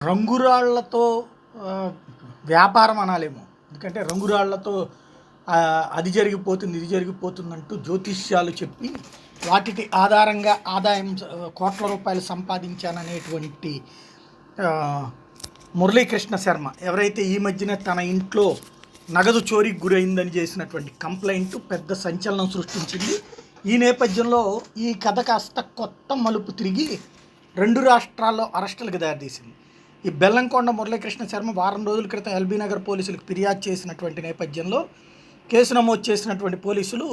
రంగురాళ్లతో వ్యాపారం అనాలేమో. ఎందుకంటే రంగురాళ్లతో అది జరిగిపోతుంది, ఇది జరిగిపోతుందంటూ జ్యోతిష్యాలు చెప్పి వాటికి ఆధారంగా ఆదాయం కోట్ల రూపాయలు సంపాదించాననేటువంటి మురళీకృష్ణ శర్మ ఎవరైతే ఈ మధ్యన తన ఇంట్లో నగదు చోరీకి గురైందని చేసినటువంటి కంప్లైంట్ పెద్ద సంచలనం సృష్టించింది. ఈ నేపథ్యంలో ఈ కథ కాస్త కొత్త మలుపు తిరిగి 2 రాష్ట్రాల్లో అరెస్టులకు దారితీసింది. ఈ బెల్లంకొండ మురళీకృష్ణ శర్మ వారం రోజుల క్రితం ఎల్బీ నగర్ పోలీసులకు ఫిర్యాదు చేసినటువంటి నేపథ్యంలో కేసు నమోదు చేసినటువంటి పోలీసులు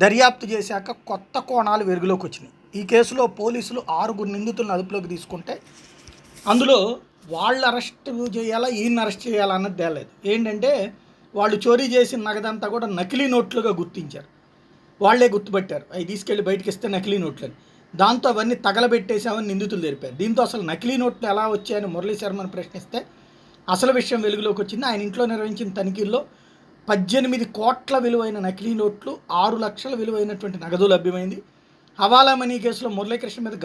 దర్యాప్తు చేశాక కొత్త కోణాలు వెలుగులోకి వచ్చినాయి. ఈ కేసులో పోలీసులు 6 నిందితులను అదుపులోకి తీసుకుంటే అందులో వాళ్ళు అరెస్ట్ చేయాలా, ఈయన అరెస్ట్ చేయాలా అన్నది తేలేదు. ఏంటంటే వాళ్ళు చోరీ చేసిన నగదంతా కూడా నకిలీ నోట్లుగా గుర్తించారు. వాళ్లే గుర్తుపెట్టారు, అవి తీసుకెళ్ళి బయటకి ఇస్తే నకిలీ నోట్లని. దాంతో అవన్నీ తగలబెట్టేశామని నిందితులు తెలిపారు. దీంతో అసలు నకిలీ నోట్లు ఎలా వచ్చాయని మురళీ శర్మను ప్రశ్నిస్తే అసలు విషయం వెలుగులోకి వచ్చింది. ఆయన ఇంట్లో నిర్వహించిన తనిఖీల్లో 18 కోట్ల విలువైన నకిలీ నోట్లు, 6 లక్షల విలువైనటువంటి నగదు లభ్యమైంది. హవాలా మనీ కేసులో మురళీకృష్ణ మీద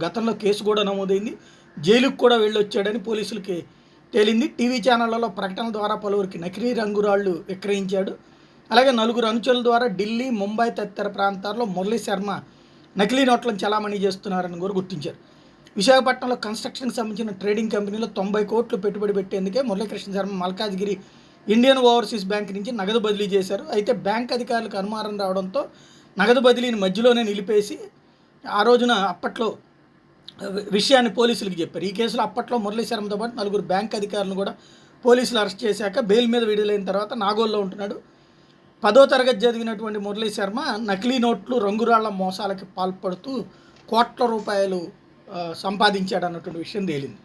గతంలో కేసు కూడా నమోదైంది. జైలుకు కూడా వెళ్ళొచ్చాడని పోలీసులకి తేలింది. టీవీ ఛానళ్లలో ప్రకటనల ద్వారా పలువురికి నకిలీ రంగురాళ్లు విక్రయించాడు. అలాగే 4 అనుచరుల ద్వారా ఢిల్లీ, ముంబై తదితర ప్రాంతాల్లో మురళీ శర్మ నకిలీ నోట్లను చలామణి చేస్తున్నారని కూడా గుర్తించారు. విశాఖపట్నంలో కన్స్ట్రక్షన్కి సంబంధించిన ట్రేడింగ్ కంపెనీలో 90 కోట్లు పెట్టుబడి పెట్టేందుకే Muralikrishna Sharma Malkajgiri Indian overseas bank నుంచి నగదు బదిలీ చేశారు. అయితే బ్యాంక్ అధికారులకు అనుమానం రావడంతో నగదు బదిలీని మధ్యలోనే నిలిపేసి ఆ రోజున అప్పట్లో విషయాన్ని పోలీసులకు చెప్పారు. ఈ కేసులో అప్పట్లో మురళీ శర్మతో పాటు 4 బ్యాంక్ అధికారులను కూడా పోలీసులు అరెస్ట్ చేశాక బెయిల్ మీద విడుదలైన తర్వాత నాగోల్లో ఉంటున్నాడు. 10వ తరగతి చదివినటువంటి మురళీ శర్మ నకిలీ నోట్లు, రంగురాళ్ల మోసాలకి పాల్పడుతూ కోట్ల రూపాయలు సంపాదించాడు అన్నటువంటి విషయం తేలింది.